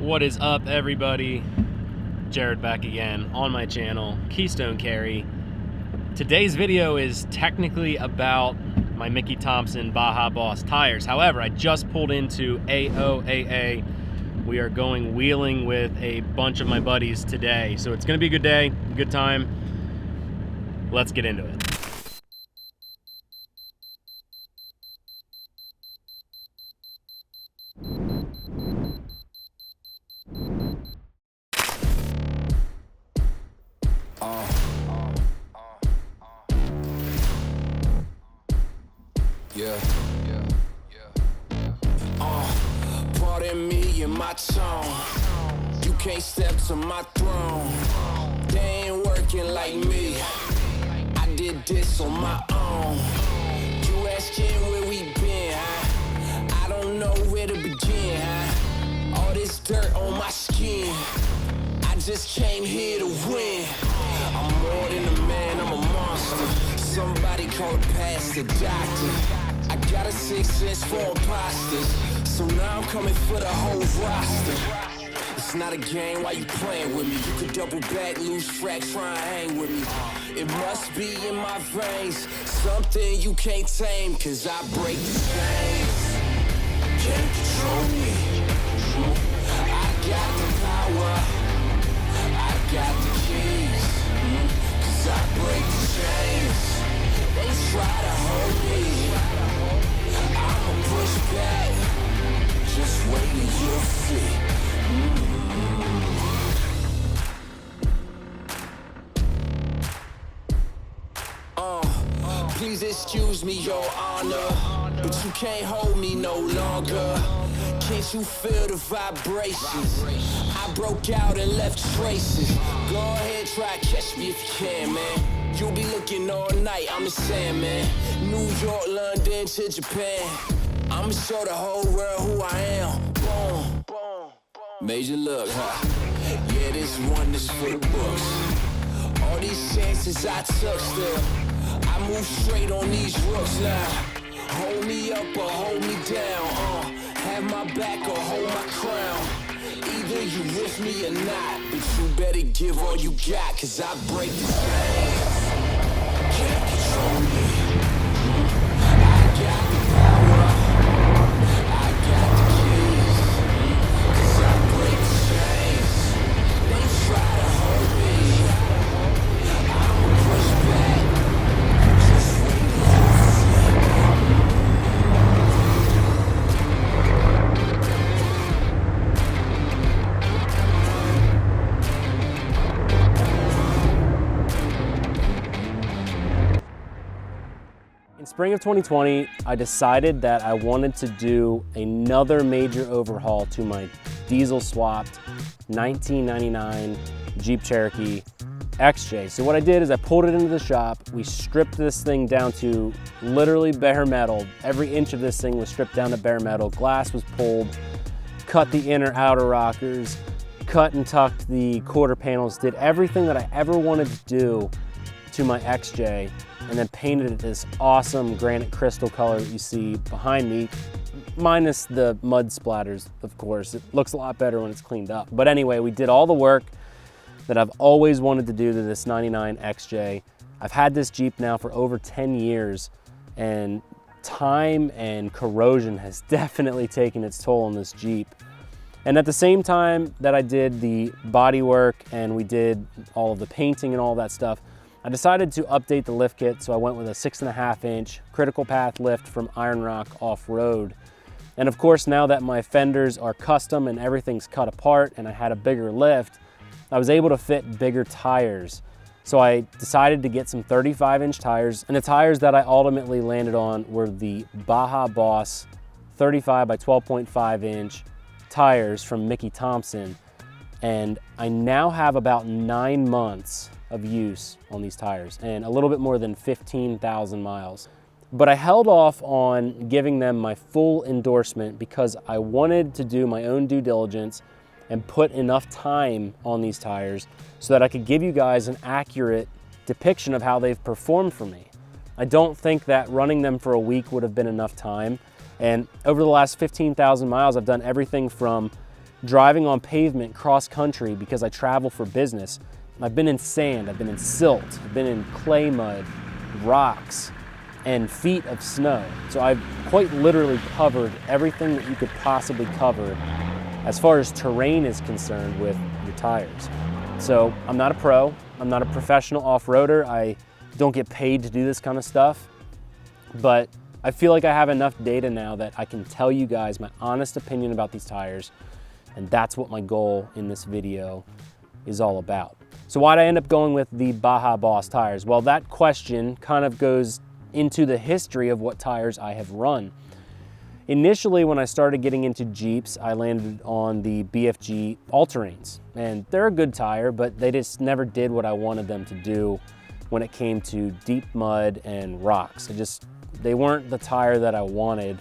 What is up, everybody? Jared back again on my channel, Keystone Carry. Today's video is technically about my Mickey Thompson Baja Boss tires. However, I just pulled into AOAA. We are going wheeling with a bunch of my buddies today. So it's gonna be a good day, good time. Let's get into it. Pardon me and my tone. You can't step to my throne. They ain't working like me. I did this on my own. You asking where we been, huh? I don't know where to begin, huh? All this dirt on my skin. I just came here to win. I'm more than a man, I'm a monster. Somebody call it past the doctor. I got a 6 cents for imposters, so now I'm coming for the whole roster. It's not a game, why you playing with me? You could double back, lose track, try and hang with me. It must be in my veins, something you can't tame, cause I break the chains. Can't control me. I got the power, I got the keys, cause I break the chains. They try to hold me, I'ma push back. Just wait and you'll see. Please excuse me, your honor, but you can't hold me no longer. Can't you feel the vibrations? I broke out and left traces. Go ahead, try to catch me if you can, man. You'll be looking all night, I'm the Sandman. New York, London to Japan. I'ma show the whole world who I am. Boom, boom, major look, huh? Yeah, this one is for the books. All these chances I took still, I move straight on these rooks now. Hold me up or hold me down, have my back or hold my crown. Either you with me or not, but you better give all you got, cause I break the chains. Can't control me. I got the power, I got the keys, cause I break the chains. They try to hold me, I'ma push back. Just wait till you see. In spring of 2020, I decided that I wanted to do another major overhaul to my diesel swapped 1999 Jeep Cherokee XJ. So what I did is I pulled it into the shop. We stripped this thing down to literally bare metal. Every inch of this thing was stripped down to bare metal. Glass was pulled, cut the inner outer rockers, cut and tucked the quarter panels, did everything that I ever wanted to do to my XJ, and then painted it this awesome granite crystal color that you see behind me, minus the mud splatters, of course. It looks a lot better when it's cleaned up. But anyway, we did all the work that I've always wanted to do to this 99 XJ. I've had this Jeep now for over 10 years, and time and corrosion has definitely taken its toll on this Jeep. And at the same time that I did the body work and we did all of the painting and all that stuff, I decided to update the lift kit, so I went with a 6.5 inch critical path lift from Iron Rock Off-Road. And of course, now that my fenders are custom and everything's cut apart and I had a bigger lift, I was able to fit bigger tires. So I decided to get some 35 inch tires, and the tires that I ultimately landed on were the Baja Boss 35 by 12.5 inch tires from Mickey Thompson. And I now have about 9 months of use on these tires and a little bit more than 15,000 miles. But I held off on giving them my full endorsement because I wanted to do my own due diligence and put enough time on these tires so that I could give you guys an accurate depiction of how they've performed for me. I don't think that running them for a week would have been enough time. And over the last 15,000 miles, I've done everything from driving on pavement cross country because I travel for business. I've been in sand, I've been in silt, I've been in clay mud, rocks, and feet of snow. So I've quite literally covered everything that you could possibly cover as far as terrain is concerned with your tires. So I'm not a pro, I'm not a professional off-roader, I don't get paid to do this kind of stuff, but I feel like I have enough data now that I can tell you guys my honest opinion about these tires, and that's what my goal in this video is all about. So why'd I end up going with the Baja Boss tires? Well, that question kind of goes into the history of what tires I have run. Initially, when I started getting into Jeeps, I landed on the BFG all-terrains, and they're a good tire, but they just never did what I wanted them to do when it came to deep mud and rocks. They weren't the tire that I wanted.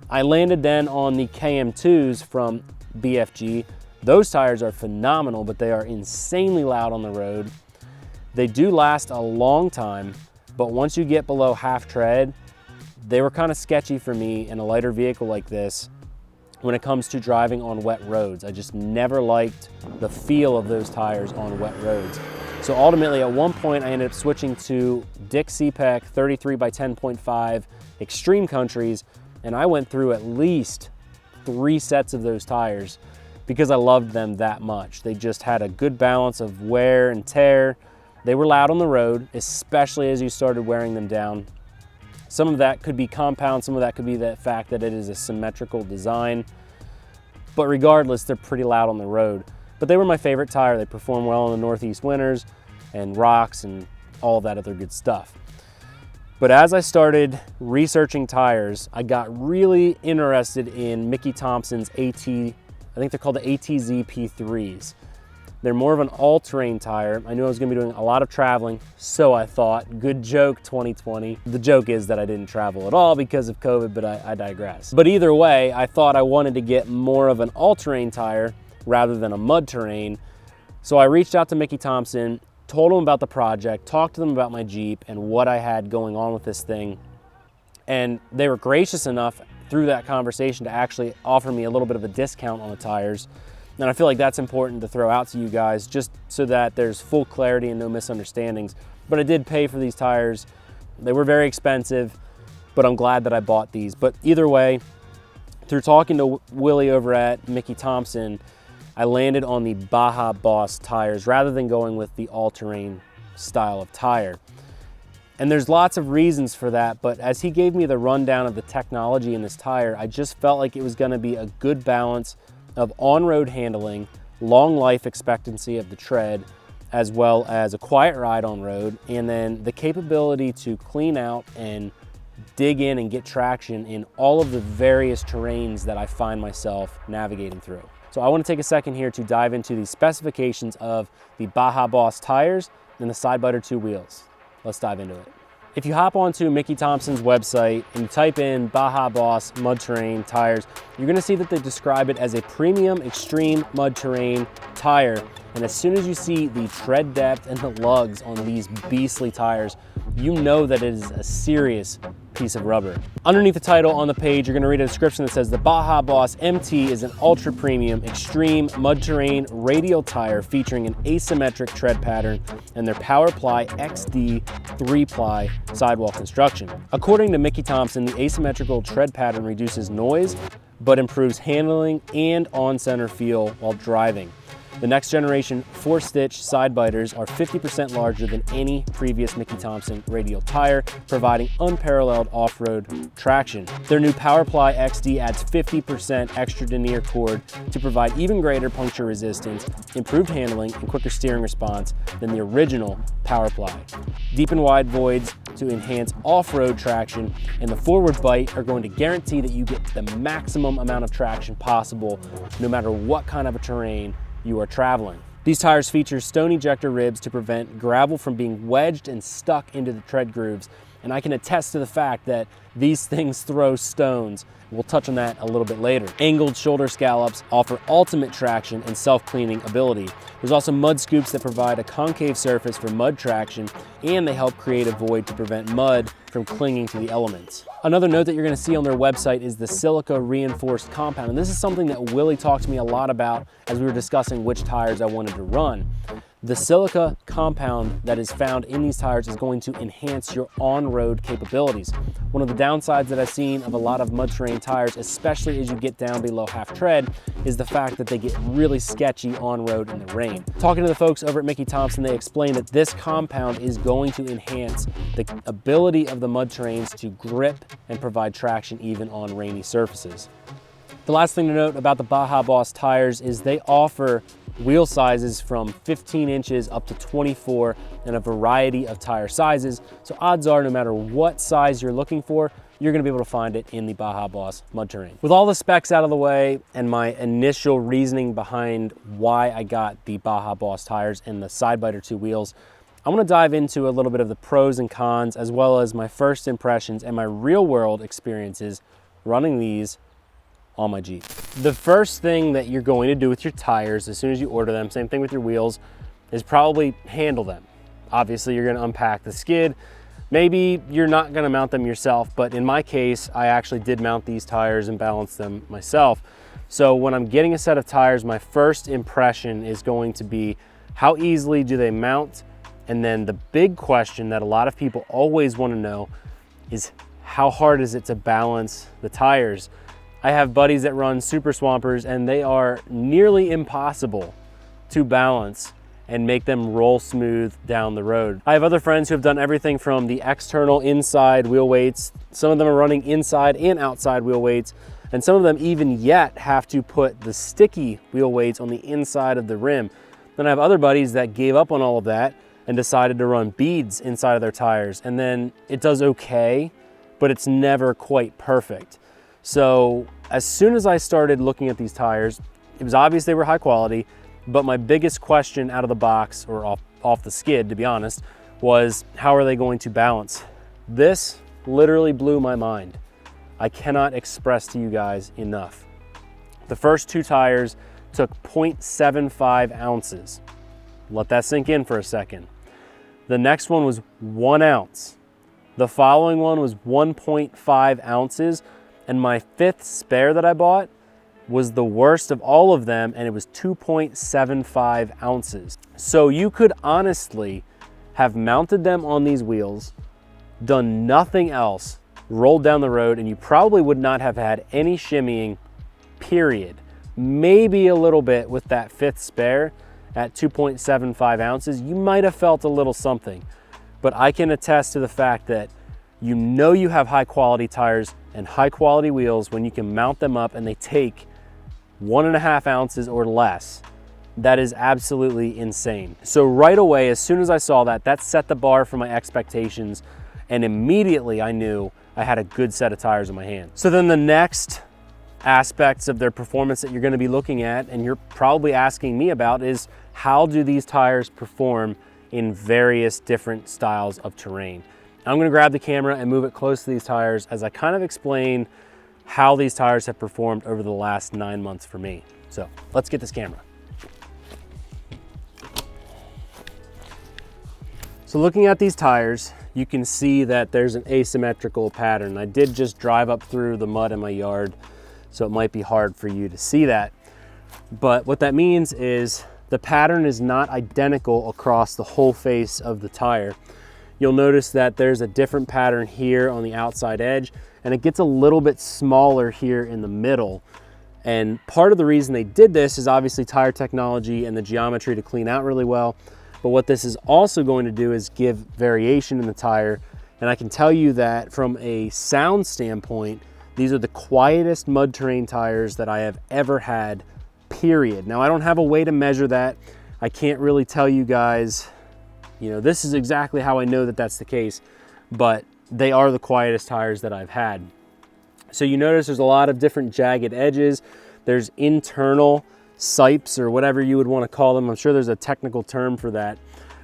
I landed then on the KM2s from BFG. Those tires are phenomenal, but they are insanely loud on the road. They do last a long time, but once you get below half tread, they were kind of sketchy for me in a lighter vehicle like this when it comes to driving on wet roads. I just never liked the feel of those tires on wet roads. So ultimately, at one point, I ended up switching to Dick CPEC 33 by 10.5 Extreme Countries, and I went through at least 3 sets of those tires because I loved them that much. They just had a good balance of wear and tear. They were loud on the road, especially as you started wearing them down. Some of that could be compound, some of that could be the fact that it is a symmetrical design. But regardless, they're pretty loud on the road. But they were my favorite tire. They perform well in the Northeast winters and rocks and all of that other good stuff. But as I started researching tires, I got really interested in Mickey Thompson's I think they're called the ATZ P3s. They're more of an all-terrain tire. I knew I was gonna be doing a lot of traveling, so I thought. Good joke, 2020. The joke is that I didn't travel at all because of COVID, but I digress. But either way, I thought I wanted to get more of an all-terrain tire rather than a mud terrain. So I reached out to Mickey Thompson, told him about the project, talked to them about my Jeep and what I had going on with this thing. And they were gracious enough through that conversation to actually offer me a little bit of a discount on the tires. And I feel like that's important to throw out to you guys just so that there's full clarity and no misunderstandings. But I did pay for these tires. They were very expensive, but I'm glad that I bought these. But either way, through talking to Willie over at Mickey Thompson, I landed on the Baja Boss tires rather than going with the all-terrain style of tire. And there's lots of reasons for that, but as he gave me the rundown of the technology in this tire, I just felt like it was gonna be a good balance of on-road handling, long life expectancy of the tread, as well as a quiet ride on road, and then the capability to clean out and dig in and get traction in all of the various terrains that I find myself navigating through. So I want to take a second here to dive into the specifications of the Baja Boss tires and the Sidebiter 2 wheels. Let's dive into it. If you hop onto Mickey Thompson's website and you type in Baja Boss mud terrain tires, you're gonna see that they describe it as a premium extreme mud terrain tire. And as soon as you see the tread depth and the lugs on these beastly tires, you know that it is a serious piece of rubber. Underneath the title on the page, you're gonna read a description that says the Baja Boss MT is an ultra premium extreme mud terrain radial tire featuring an asymmetric tread pattern and their PowerPly XD 3-ply sidewall construction. According to Mickey Thompson, the asymmetrical tread pattern reduces noise, but improves handling and on-center feel while driving. The next generation 4-stitch side biters are 50% larger than any previous Mickey Thompson radial tire, providing unparalleled off-road traction. Their new PowerPly XD adds 50% extra denier cord to provide even greater puncture resistance, improved handling, and quicker steering response than the original PowerPly. Deep and wide voids to enhance off-road traction, and the forward bite are going to guarantee that you get the maximum amount of traction possible no matter what kind of a terrain you are traveling. These tires feature stone ejector ribs to prevent gravel from being wedged and stuck into the tread grooves, and I can attest to the fact that these things throw stones. We'll touch on that a little bit later. Angled shoulder scallops offer ultimate traction and self-cleaning ability. There's also mud scoops that provide a concave surface for mud traction, and they help create a void to prevent mud from clinging to the elements. Another note that you're gonna see on their website is the silica reinforced compound, and this is something that Willie talked to me a lot about as we were discussing which tires I wanted to run. The silica compound that is found in these tires is going to enhance your on-road capabilities. One of the downsides that I've seen of a lot of mud terrain tires, especially as you get down below half tread, is the fact that they get really sketchy on-road in the rain. Talking to the folks over at Mickey Thompson, they explained that this compound is going to enhance the ability of the mud terrains to grip and provide traction even on rainy surfaces. The last thing to note about the Baja Boss tires is they offer wheel sizes from 15 inches up to 24 and a variety of tire sizes. So odds are no matter what size you're looking for, you're gonna be able to find it in the Baja Boss mud terrain. With all the specs out of the way and my initial reasoning behind why I got the Baja Boss tires and the Sidebiter 2 wheels, I wanna dive into a little bit of the pros and cons, as well as my first impressions and my real world experiences running these on my Jeep. The first thing that you're going to do with your tires as soon as you order them, same thing with your wheels, is probably handle them. Obviously, you're gonna unpack the skid. Maybe you're not gonna mount them yourself, but in my case, I actually did mount these tires and balance them myself. So when I'm getting a set of tires, my first impression is going to be how easily do they mount? And then the big question that a lot of people always wanna know is how hard is it to balance the tires? I have buddies that run Super Swampers and they are nearly impossible to balance and make them roll smooth down the road. I have other friends who have done everything from the external inside wheel weights. Some of them are running inside and outside wheel weights, and some of them even yet have to put the sticky wheel weights on the inside of the rim. Then I have other buddies that gave up on all of that and decided to run beads inside of their tires, and then it does okay, but it's never quite perfect. So as soon as I started looking at these tires, it was obvious they were high quality, but my biggest question out of the box, or off the skid to be honest, was how are they going to balance? This literally blew my mind. I cannot express to you guys enough. The first two tires took 0.75 ounces. Let that sink in for a second. The next one was 1 ounce. The following one was 1.5 ounces. And my fifth spare that I bought was the worst of all of them, and it was 2.75 ounces. So you could honestly have mounted them on these wheels, done nothing else, rolled down the road, and you probably would not have had any shimmying, period. Maybe a little bit with that fifth spare at 2.75 ounces, you might have felt a little something. But I can attest to the fact that you know you have high quality tires and high quality wheels when you can mount them up and they take 1.5 ounces or less. That is absolutely insane. So right away, as soon as I saw that, that set the bar for my expectations, and immediately I knew I had a good set of tires in my hand. So then the next aspects of their performance that you're gonna be looking at, and you're probably asking me about, is how do these tires perform in various different styles of terrain? I'm gonna grab the camera and move it close to these tires as I kind of explain how these tires have performed over the last 9 months for me. So let's get this camera. So looking at these tires, you can see that there's an asymmetrical pattern. I did just drive up through the mud in my yard, so it might be hard for you to see that. But what that means is the pattern is not identical across the whole face of the tire. You'll notice that there's a different pattern here on the outside edge, and it gets a little bit smaller here in the middle. And part of the reason they did this is obviously tire technology and the geometry to clean out really well. But what this is also going to do is give variation in the tire. And I can tell you that from a sound standpoint, these are the quietest mud terrain tires that I have ever had, period. Now, I don't have a way to measure that. I can't really tell you guys, you know, this is exactly how I know that that's the case, but they are the quietest tires that I've had. So you notice there's a lot of different jagged edges. There's internal sipes, or whatever you would want to call them. I'm sure there's a technical term for that.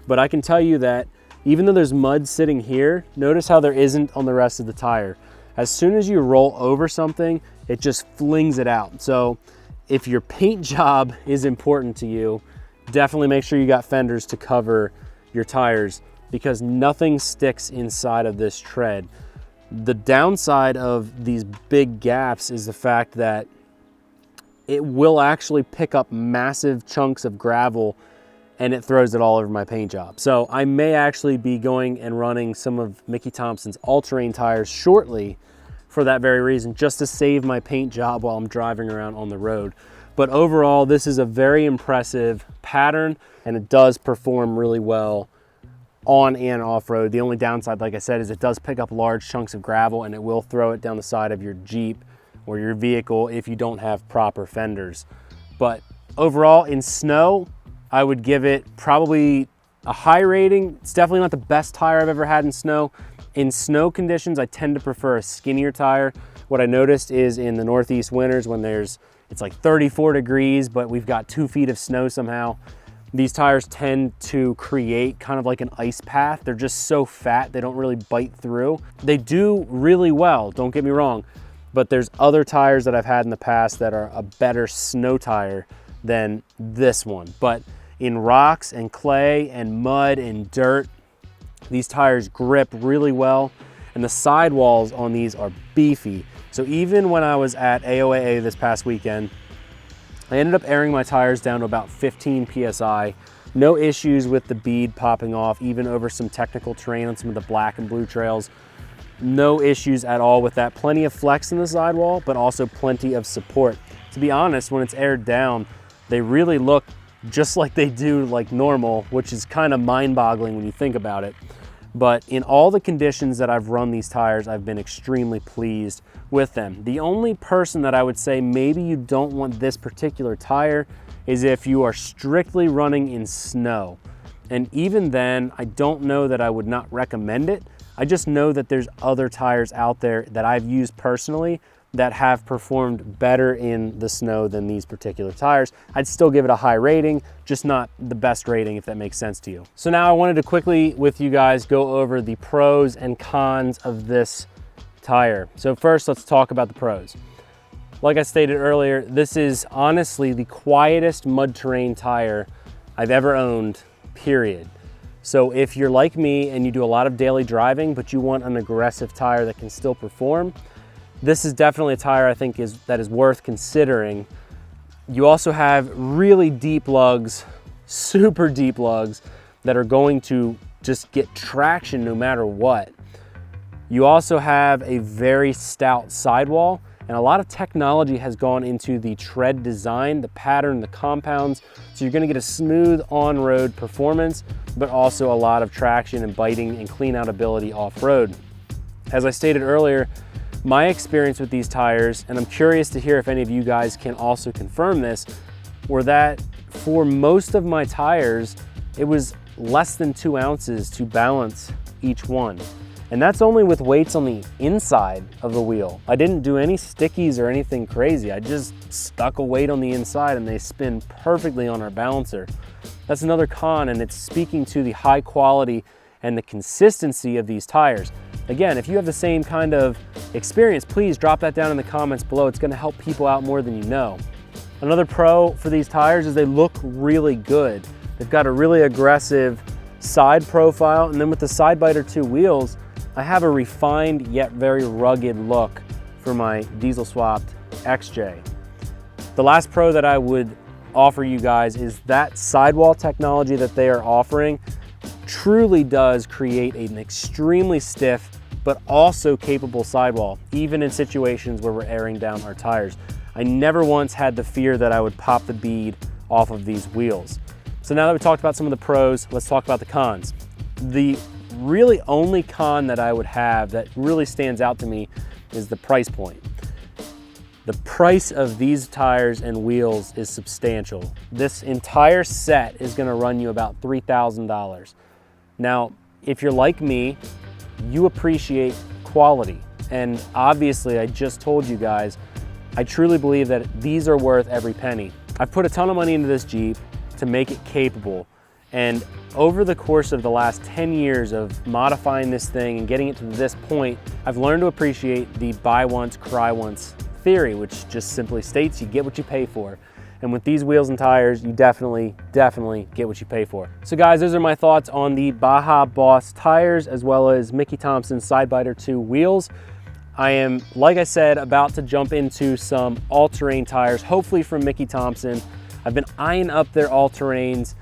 But I can tell you that even though there's mud sitting here, notice how there isn't on the rest of the tire. As soon as you roll over something, it just flings it out. So if your paint job is important to you, definitely make sure you got fenders to cover your tires, because nothing sticks inside of this tread. The downside of these big gaps is the fact that it will actually pick up massive chunks of gravel and it throws it all over my paint job. So I may actually be going and running some of Mickey Thompson's all-terrain tires shortly for that very reason, just to save my paint job while I'm driving around on the road. But overall, this is a very impressive pattern, and it does perform really well on and off-road. The only downside, like I said, is it does pick up large chunks of gravel and it will throw it down the side of your Jeep or your vehicle if you don't have proper fenders. But overall, in snow, I would give it probably a high rating. It's definitely not the best tire I've ever had in snow. In snow conditions, I tend to prefer a skinnier tire. What I noticed is in the Northeast winters when it's like 34 degrees, but we've got 2 feet of snow somehow, these tires tend to create kind of like an ice path. They're just so fat, they don't really bite through. They do really well, don't get me wrong, but there's other tires that I've had in the past that are a better snow tire than this one. But in rocks and clay and mud and dirt, these tires grip really well, and the sidewalls on these are beefy. So even when I was at AOAA this past weekend, I ended up airing my tires down to about 15 PSI. No issues with the bead popping off, even over some technical terrain on some of the black and blue trails. No issues at all with that. Plenty of flex in the sidewall, but also plenty of support. To be honest, when it's aired down, they really look just like they do like normal, which is kind of mind-boggling when you think about it. But in all the conditions that I've run these tires, I've been extremely pleased with them. The only person that I would say maybe you don't want this particular tire is if you are strictly running in snow. And even then, I don't know that I would not recommend it. I just know that there's other tires out there that I've used personally that have performed better in the snow than these particular tires. I'd still give it a high rating, just not the best rating, if that makes sense to you. So now I wanted to quickly with you guys go over the pros and cons of this tire. So first, let's talk about the pros. Like I stated earlier, this is honestly the quietest mud terrain tire I've ever owned, period. So if you're like me and you do a lot of daily driving, but you want an aggressive tire that can still perform, this is definitely a tire I think that is worth considering. You also have really deep lugs, super deep lugs that are going to just get traction no matter what. You also have a very stout sidewall, and a lot of technology has gone into the tread design, the pattern, the compounds. So you're gonna get a smooth on-road performance, but also a lot of traction and biting and clean out ability off-road. As I stated earlier, my experience with these tires, and I'm curious to hear if any of you guys can also confirm this, were that for most of my tires, it was less than 2 ounces to balance each one. And that's only with weights on the inside of the wheel. I didn't do any stickies or anything crazy. I just stuck a weight on the inside and they spin perfectly on our balancer. That's another con, and it's speaking to the high quality and the consistency of these tires. Again, if you have the same kind of experience, please drop that down in the comments below. It's gonna help people out more than you know. Another pro for these tires is they look really good. They've got a really aggressive side profile, and then with the side biter 2 wheels, I have a refined yet very rugged look for my diesel swapped XJ. The last pro that I would offer you guys is that sidewall technology that they are offering truly does create an extremely stiff but also capable sidewall, even in situations where we're airing down our tires. I never once had the fear that I would pop the bead off of these wheels. So now that we talked about some of the pros, let's talk about the cons. The really only con that I would have that really stands out to me is the price point. The price of these tires and wheels is substantial. This entire set is gonna run you about $3,000. Now, if you're like me, you appreciate quality. And obviously, I just told you guys, I truly believe that these are worth every penny. I've put a ton of money into this Jeep to make it capable. And over the course of the last 10 years of modifying this thing and getting it to this point, I've learned to appreciate the buy once, cry once theory, which just simply states you get what you pay for. And with these wheels and tires, you definitely get what you pay for. So guys, those are my thoughts on the Baja Boss tires, as well as Mickey Thompson Sidebiter 2 wheels. I am, like I said, about to jump into some all-terrain tires, hopefully from Mickey Thompson. I've been eyeing up their all-terrains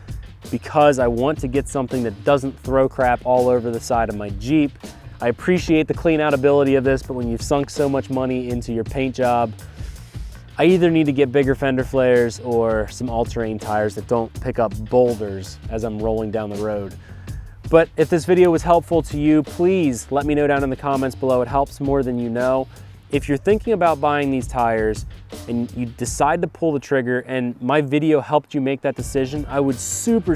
because I want to get something that doesn't throw crap all over the side of my Jeep. I appreciate the clean out ability of this, but when you've sunk so much money into your paint job, I either need to get bigger fender flares or some all-terrain tires that don't pick up boulders as I'm rolling down the road. But if this video was helpful to you, please let me know down in the comments below. It helps more than you know. If you're thinking about buying these tires and you decide to pull the trigger and my video helped you make that decision, I would super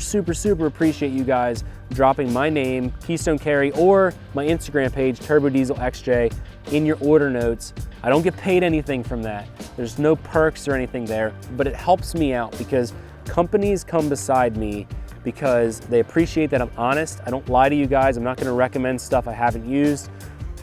appreciate you guys dropping my name, Keystone Carry, or my Instagram page, TDXJ, in your order notes. I don't get paid anything from that. There's no perks or anything there, but it helps me out because companies come beside me because they appreciate that I'm honest. I don't lie to you guys. I'm not gonna recommend stuff I haven't used,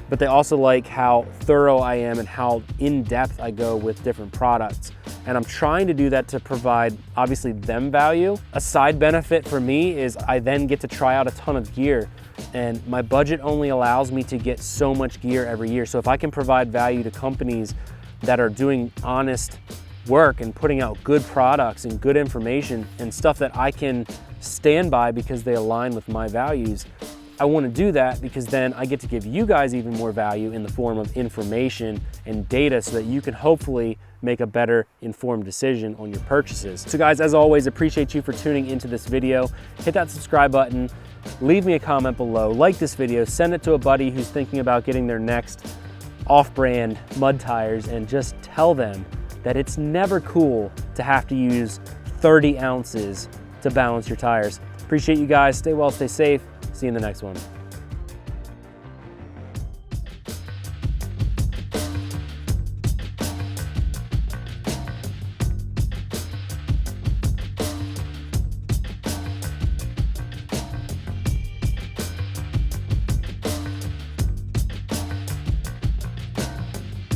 but they also like how thorough I am and how in-depth I go with different products. And I'm trying to do that to provide, obviously, them value. A side benefit for me is I then get to try out a ton of gear, and my budget only allows me to get so much gear every year. So if I can provide value to companies that are doing honest work and putting out good products and good information and stuff that I can stand by because they align with my values, I want to do that because then I get to give you guys even more value in the form of information and data so that you can hopefully make a better informed decision on your purchases. So guys, as always, appreciate you for tuning into this video. Hit that subscribe button, leave me a comment below, like this video, send it to a buddy who's thinking about getting their next off-brand mud tires, and just tell them that it's never cool to have to use 30 ounces to balance your tires. Appreciate you guys. Stay well, stay safe. See you in the next one.